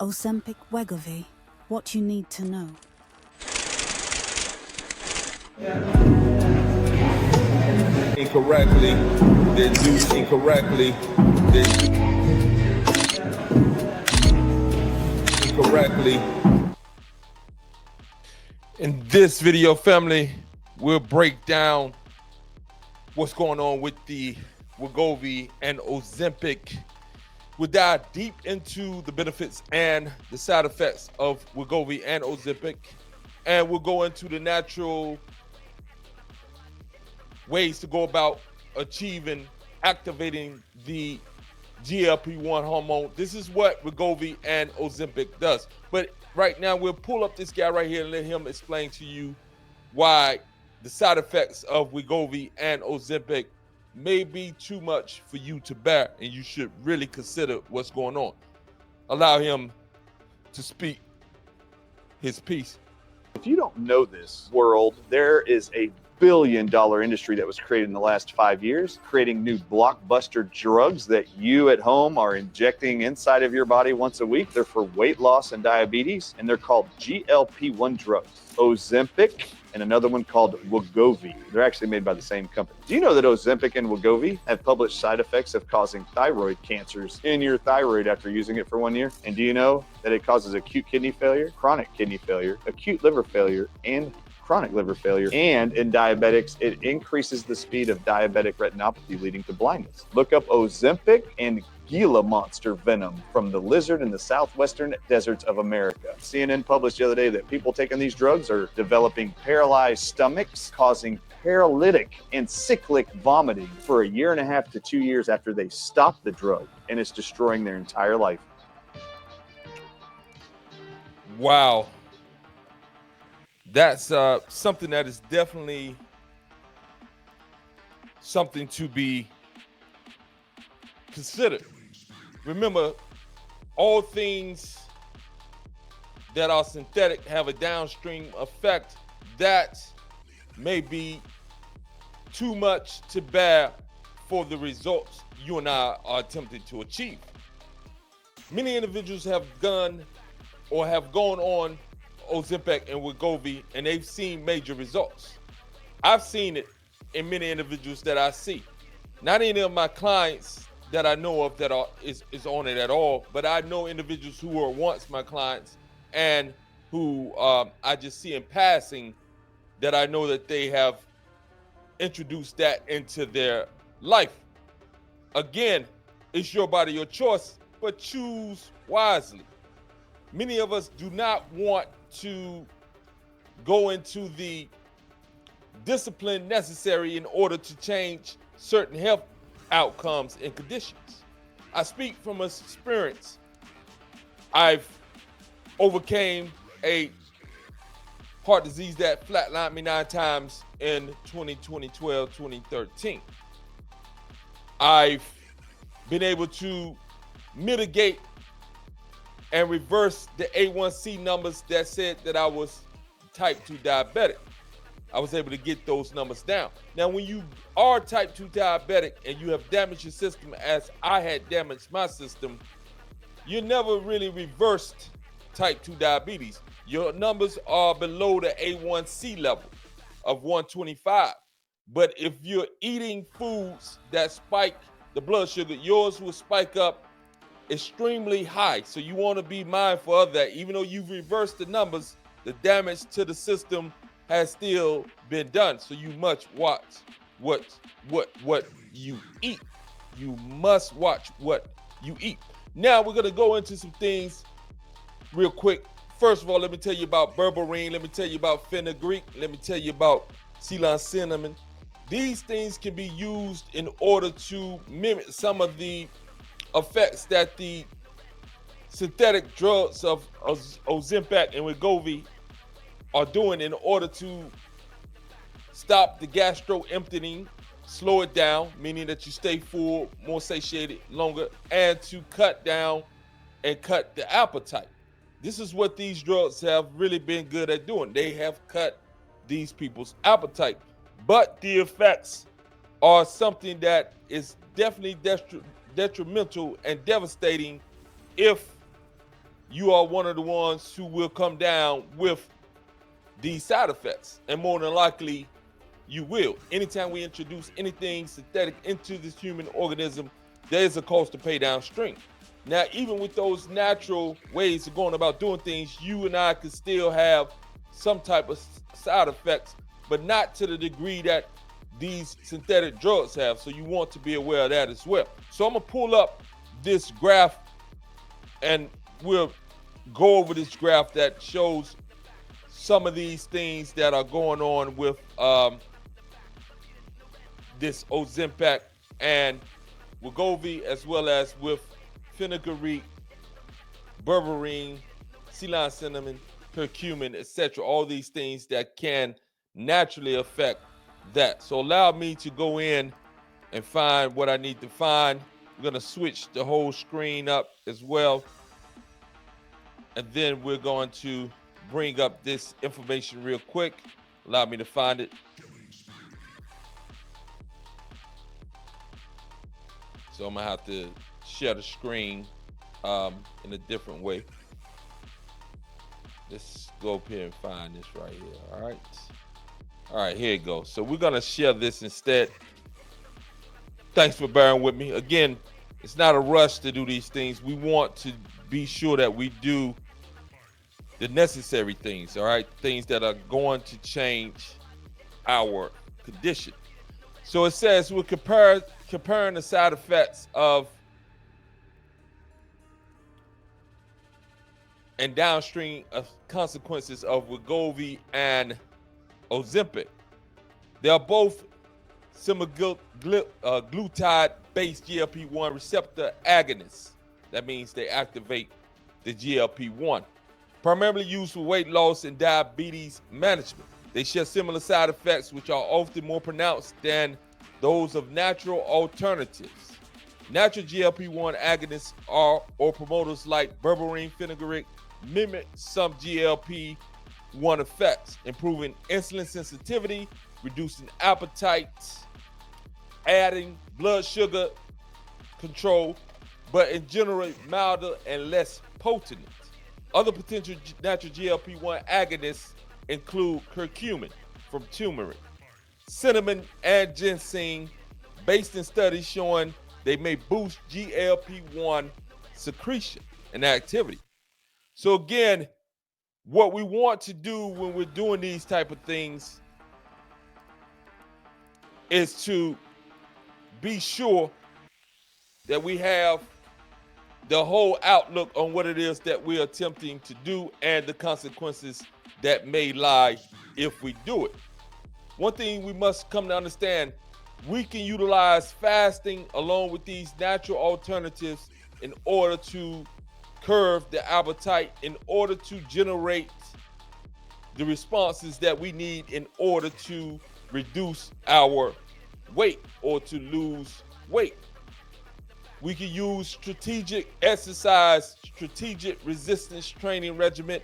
Ozempic Wegovy, what you need to know. Incorrectly, they do incorrectly, they do incorrectly. In this video, family, we'll break down what's going on with the Wegovy and Ozempic. We'll dive deep into the benefits and the side effects of Wegovy and Ozempic, and we'll go into the natural ways to go about activating the GLP-1 hormone. This is what Wegovy and Ozempic does. But right now, we'll pull up this guy right here and let him explain to you why the side effects of Wegovy and Ozempic may be too much for you to bear, and you should really consider what's going on. Allow him to speak his piece. If you don't know this world, there is a billion-dollar industry that was created in the last 5 years, creating new blockbuster drugs that you at home are injecting inside of your body once a week. They're for weight loss and diabetes, and they're called GLP-1 drugs. Ozempic and another one called Wegovy. They're actually made by the same company. Do you know that Ozempic and Wegovy have published side effects of causing thyroid cancers in your thyroid after using it for 1 year? And do you know that it causes acute kidney failure, chronic kidney failure, acute liver failure, and chronic liver failure? And in diabetics, it increases the speed of diabetic retinopathy, leading to blindness. Look up Ozempic and Gila monster venom from the lizard in the southwestern deserts of America. CNN published the other day that people taking these drugs are developing paralyzed stomachs, causing paralytic and cyclic vomiting for 1.5 to 2 years after they stop the drug, and it's destroying their entire life. Wow. That's something that is definitely something to be considered. Remember, all things that are synthetic have a downstream effect that may be too much to bear for the results you and I are attempting to achieve. Many individuals have gone on Ozempic and Wegovy, and they've seen major results. I've seen it in many individuals that I see. Not any of my clients that I know of that is on it at all, but I know individuals who were once my clients and who I just see in passing that I know that they have introduced that into their life. Again, it's your body, your choice, but choose wisely. Many of us do not want to go into the discipline necessary in order to change certain health outcomes and conditions. I speak from experience. I've overcame a heart disease that flatlined me 9 times in 2012, 2013. I've been able to mitigate and reverse the A1C numbers that said that I was type 2 diabetic. I was able to get those numbers down. Now, when you are type 2 diabetic and you have damaged your system as I had damaged my system, you never really reversed type 2 diabetes. Your numbers are below the A1C level of 125. But if you're eating foods that spike the blood sugar, yours will spike up extremely high. So you want to be mindful of that. Even though you've reversed the numbers, the damage to the system has still been done. So you must watch what you eat. You must watch what you eat. Now we're going to go into some things real quick. First of all, let me tell you about Berberine. Let me tell you about fenugreek. Let me tell you about Ceylon cinnamon. These things can be used in order to mimic some of the effects that the synthetic drugs of Ozempic and Wegovy are doing in order to stop the gastro emptying, slow it down, meaning that you stay full, more satiated longer, and to cut down and cut the appetite. This is what these drugs have really been good at doing. They have cut these people's appetite. But the effects are something that is definitely detrimental and devastating if you are one of the ones who will come down with these side effects. And more than likely, you will. Anytime we introduce anything synthetic into this human organism, there's a cost to pay downstream. Now, even with those natural ways of going about doing things, you and I could still have some type of side effects, but not to the degree that these synthetic drugs have. So you want to be aware of that as well. So I'm gonna pull up this graph and we'll go over this graph that shows some of these things that are going on with this Ozempic and Wegovy, as well as with fenugreek, berberine, sea lime cinnamon, curcumin, etc. All these things that can naturally affect that. So allow me to go in and find what I need to find. I'm gonna switch the whole screen up as well. And then we're going to bring up this information real quick. Allow me to find it. So I'm gonna have to share the screen in a different way. Let's go up here and find this right here. All right, here it goes. So we're gonna share this instead. Thanks for bearing with me. Again, it's not a rush to do these things. We want to be sure that we do the necessary things, all right? Things that are going to change our condition. So it says we're comparing the side effects of and downstream consequences of Wegovy and Ozempic. They are both semaglutide-based GLP-1 receptor agonists. That means they activate the GLP-1. Primarily used for weight loss and diabetes management. They share similar side effects, which are often more pronounced than those of natural alternatives. Natural GLP-1 agonists or promoters like Berberine, fenugreek mimic some GLP-1 effects, improving insulin sensitivity, reducing appetite, adding blood sugar control, but in general milder and less potent. Other potential natural GLP-1 agonists include curcumin from turmeric, cinnamon, and ginseng, based in studies showing they may boost GLP-1 secretion and activity. So again, what we want to do when we're doing these type of things is to be sure that we have the whole outlook on what it is that we're attempting to do and the consequences that may lie if we do it. One thing we must come to understand, we can utilize fasting along with these natural alternatives in order to curb the appetite, in order to generate the responses that we need in order to reduce our weight or to lose weight. We can use strategic exercise, strategic resistance training regimen,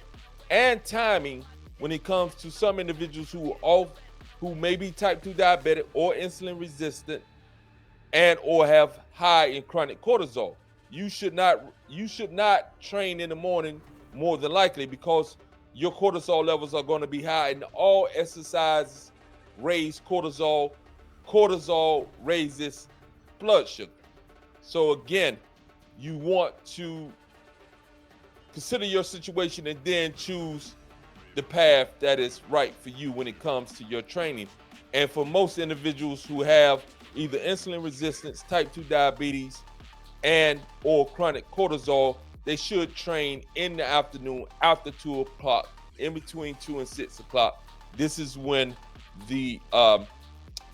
and timing when it comes to some individuals who may be type 2 diabetic or insulin resistant and or have high and chronic cortisol. You should not train in the morning more than likely because your cortisol levels are going to be high, and all exercises raise cortisol. Cortisol raises blood sugar. So again, you want to consider your situation and then choose the path that is right for you when it comes to your training. And for most individuals who have either insulin resistance, type 2 diabetes, and or chronic cortisol, they should train in the afternoon after 2 o'clock, in between 2 and 6 o'clock. This is when the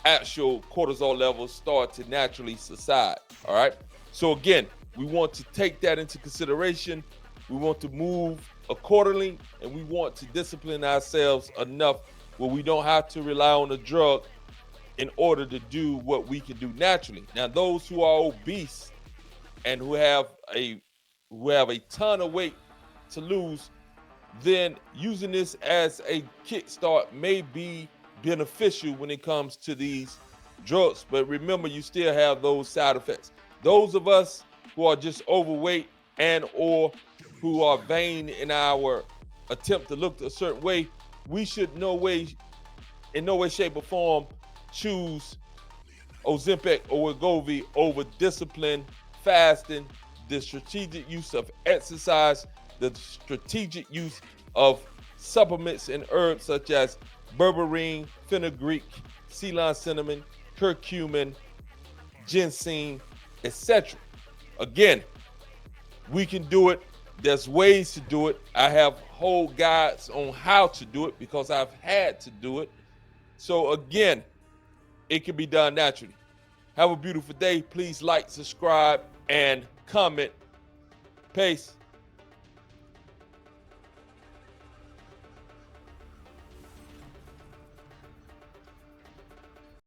actual cortisol levels start to naturally subside. All right. So again, we want to take that into consideration. We want to move accordingly, and we want to discipline ourselves enough where we don't have to rely on a drug in order to do what we can do naturally. Now, those who are obese and who have a ton of weight to lose, then using this as a kickstart may be beneficial when it comes to these drugs. But remember, you still have those side effects. Those of us who are just overweight and or who are vain in our attempt to look a certain way, we should in no way, shape, or form choose Ozempic or Wegovy over discipline, fasting, the strategic use of exercise, the strategic use of supplements and herbs such as berberine, fenugreek, Ceylon cinnamon, curcumin, ginseng, etc. Again, we can do it. There's ways to do it. I have whole guides on how to do it because I've had to do it. So again, it can be done naturally. Have a beautiful day. Please like, subscribe, and comment. Peace.